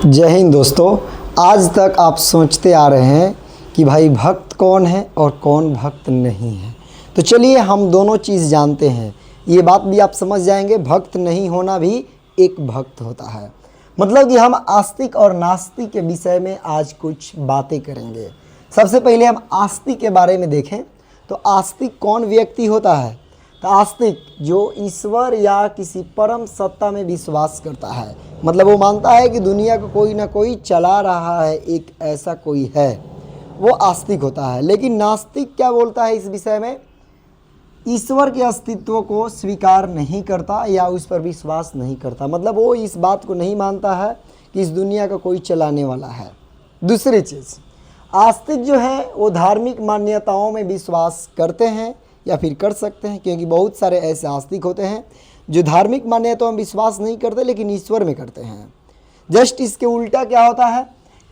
जय हिंद दोस्तों। आज तक आप सोचते आ रहे हैं कि भाई भक्त कौन है और कौन भक्त नहीं है। तो चलिए हम दोनों चीज़ जानते हैं। ये बात भी आप समझ जाएंगे, भक्त नहीं होना भी एक भक्त होता है। मतलब कि हम आस्तिक और नास्तिक के विषय में आज कुछ बातें करेंगे। सबसे पहले हम आस्तिक के बारे में देखें तो आस्तिक कौन व्यक्ति होता है। तो आस्तिक जो ईश्वर या किसी परम सत्ता में विश्वास करता है, मतलब वो मानता है कि दुनिया को कोई ना कोई चला रहा है, एक ऐसा कोई है, वो आस्तिक होता है। लेकिन नास्तिक क्या बोलता है इस विषय में? ईश्वर के अस्तित्व को स्वीकार नहीं करता या उस पर विश्वास नहीं करता। मतलब वो इस बात को नहीं मानता है कि इस दुनिया का कोई चलाने वाला है। दूसरी चीज़, आस्तिक जो है वो धार्मिक मान्यताओं में विश्वास करते हैं या फिर कर सकते हैं, क्योंकि बहुत सारे ऐसे आस्तिक होते हैं जो धार्मिक मान्यताओं में विश्वास नहीं करते लेकिन ईश्वर में करते हैं। जस्ट इसके उल्टा क्या होता है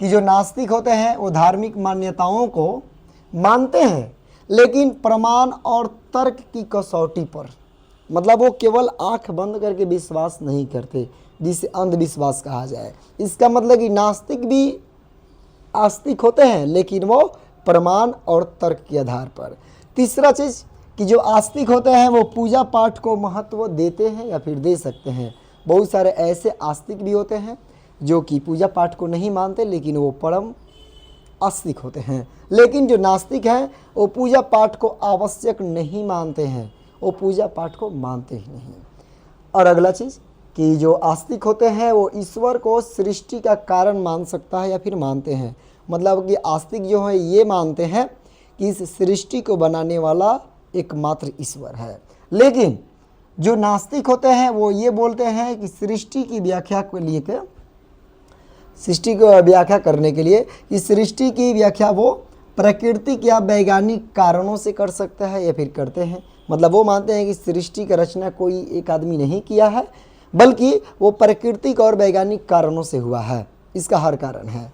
कि जो नास्तिक होते हैं वो धार्मिक मान्यताओं को मानते हैं लेकिन प्रमाण और तर्क की कसौटी पर। मतलब वो केवल आंख बंद करके विश्वास नहीं करते, जिसे अंधविश्वास कहा जाए। इसका मतलब कि नास्तिक भी आस्तिक होते हैं लेकिन वो प्रमाण और तर्क के आधार पर। तीसरा चीज़ कि जो आस्तिक होते हैं वो पूजा पाठ को महत्व देते हैं या फिर दे सकते हैं। बहुत सारे ऐसे आस्तिक भी होते हैं जो कि पूजा पाठ को नहीं मानते लेकिन वो परम आस्तिक होते हैं। लेकिन जो नास्तिक हैं वो पूजा पाठ को आवश्यक नहीं मानते हैं, वो पूजा पाठ को मानते ही नहीं। और अगला चीज़ कि जो आस्तिक होते हैं वो ईश्वर को सृष्टि का कारण मान सकता है या फिर मानते हैं। मतलब कि आस्तिक जो है ये मानते हैं कि इस सृष्टि को बनाने वाला एकमात्र ईश्वर है। लेकिन जो नास्तिक होते हैं वो ये बोलते हैं कि सृष्टि की व्याख्या को लेकर, सृष्टि को व्याख्या करने के लिए इस सृष्टि की व्याख्या वो प्राकृतिक या वैज्ञानिक कारणों से कर सकता है या फिर करते हैं। मतलब वो मानते हैं कि सृष्टि का रचना कोई एक आदमी नहीं किया है बल्कि वो प्राकृतिक और वैज्ञानिक कारणों से हुआ है, इसका हर कारण है।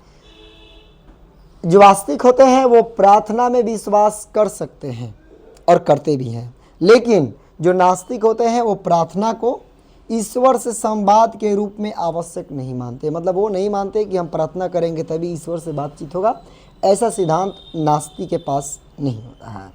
जो आस्तिक होते हैं वो प्रार्थना में विश्वास कर सकते हैं और करते भी हैं। लेकिन जो नास्तिक होते हैं वो प्रार्थना को ईश्वर से संवाद के रूप में आवश्यक नहीं मानते। मतलब वो नहीं मानते कि हम प्रार्थना करेंगे तभी ईश्वर से बातचीत होगा, ऐसा सिद्धांत नास्तिक के पास नहीं होता है।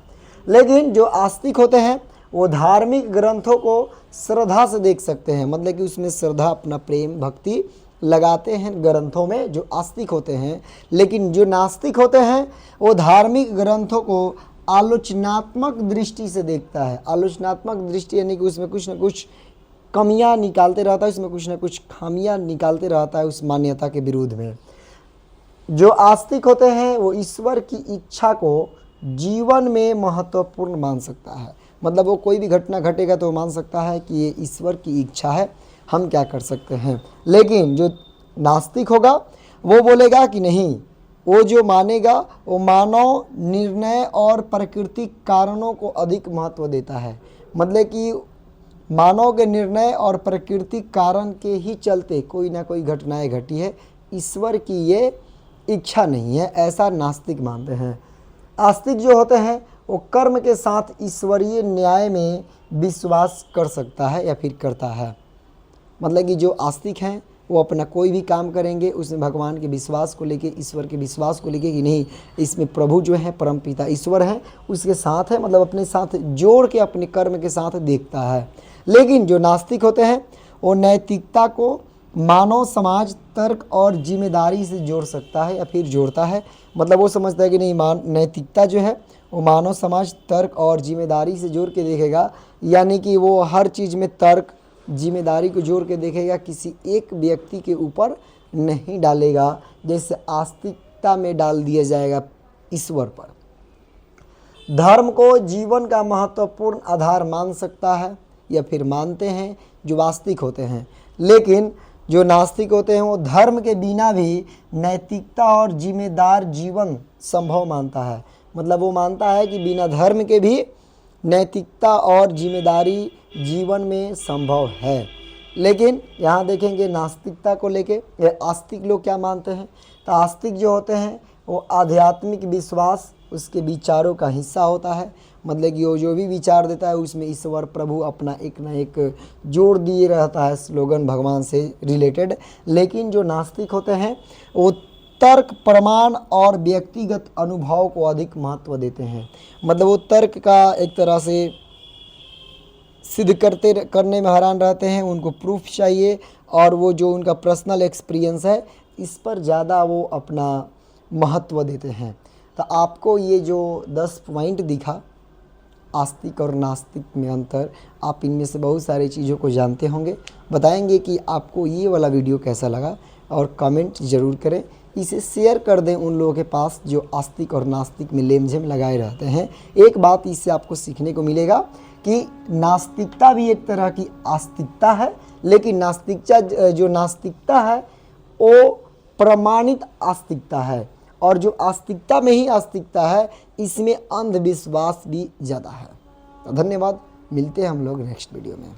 लेकिन जो आस्तिक होते हैं वो धार्मिक ग्रंथों को श्रद्धा से देख सकते हैं। मतलब कि उसमें श्रद्धा, अपना प्रेम, भक्ति लगाते हैं ग्रंथों में, जो आस्तिक होते हैं। लेकिन जो नास्तिक होते हैं वो धार्मिक ग्रंथों को आलोचनात्मक दृष्टि से देखता है। आलोचनात्मक दृष्टि यानी कि उसमें कुछ ना कुछ कमियां निकालते रहता है, उसमें कुछ ना कुछ खामियां निकालते रहता है उस मान्यता के विरोध में। जो आस्तिक होते हैं वो ईश्वर की इच्छा को जीवन में महत्वपूर्ण मान सकता है। मतलब वो कोई भी घटना घटेगा तो वो मान सकता है कि ये ईश्वर की इच्छा है, हम क्या कर सकते हैं। लेकिन जो नास्तिक होगा वो बोलेगा कि नहीं, वो जो मानेगा वो मानव निर्णय और प्राकृतिक कारणों को अधिक महत्व देता है। मतलब कि मानव के निर्णय और प्राकृतिक कारण के ही चलते कोई ना कोई घटनाएं घटी है, ईश्वर की ये इच्छा नहीं है, ऐसा नास्तिक मानते हैं। आस्तिक जो होते हैं वो कर्म के साथ ईश्वरीय न्याय में विश्वास कर सकता है या फिर करता है। मतलब कि जो आस्तिक हैं वो अपना कोई भी काम करेंगे उसमें भगवान के विश्वास को लेके, ईश्वर के विश्वास को लेके कि नहीं, इसमें प्रभु जो है परमपिता ईश्वर है उसके साथ है, मतलब अपने साथ जोड़ के अपने कर्म के साथ देखता है। लेकिन जो नास्तिक होते हैं वो नैतिकता को मानव समाज, तर्क और जिम्मेदारी से जोड़ सकता है या फिर जोड़ता है। मतलब वो समझता है कि नहीं, नैतिकता जो है वो मानव समाज, तर्क और जिम्मेदारी से जोड़ के देखेगा। यानी कि वो हर चीज़ में तर्क, जिम्मेदारी को जोड़ के देखेगा, किसी एक व्यक्ति के ऊपर नहीं डालेगा जैसे आस्तिकता में डाल दिया जाएगा ईश्वर पर। धर्म को जीवन का महत्वपूर्ण आधार मान सकता है या फिर मानते हैं जो आस्तिक होते हैं। लेकिन जो नास्तिक होते हैं वो धर्म के बिना भी नैतिकता और जिम्मेदार जीवन संभव मानता है। मतलब वो मानता है कि बिना धर्म के भी नैतिकता और जिम्मेदारी जीवन में संभव है। लेकिन यहाँ देखेंगे नास्तिकता को लेके आस्तिक लोग क्या मानते हैं। तो आस्तिक जो होते हैं वो आध्यात्मिक विश्वास उसके विचारों का हिस्सा होता है। मतलब कि वो जो भी विचार देता है उसमें ईश्वर प्रभु अपना एक ना एक जोड़ दिए रहता है स्लोगन भगवान से रिलेटेड। लेकिन जो नास्तिक होते हैं वो तर्क, प्रमाण और व्यक्तिगत अनुभव को अधिक महत्व देते हैं। मतलब वो तर्क का एक तरह से सिद्ध करने में हैरान रहते हैं, उनको प्रूफ चाहिए, और वो जो उनका पर्सनल एक्सपीरियंस है इस पर ज़्यादा वो अपना महत्व देते हैं। तो आपको ये जो 10 पॉइंट दिखा आस्तिक और नास्तिक में अंतर, आप इनमें से बहुत सारी चीज़ों को जानते होंगे। बताएंगे कि आपको ये वाला वीडियो कैसा लगा और कमेंट ज़रूर करें। इसे शेयर कर दें उन लोगों के पास जो आस्तिक और नास्तिक में लेमझेम लगाए रहते हैं। एक बात इससे आपको सीखने को मिलेगा कि नास्तिकता भी एक तरह की आस्तिकता है, लेकिन नास्तिकता है वो प्रमाणित आस्तिकता है, और जो आस्तिकता में ही आस्तिकता है इसमें अंधविश्वास भी ज़्यादा है। तो धन्यवाद, मिलते हैं हम लोग नेक्स्ट वीडियो में।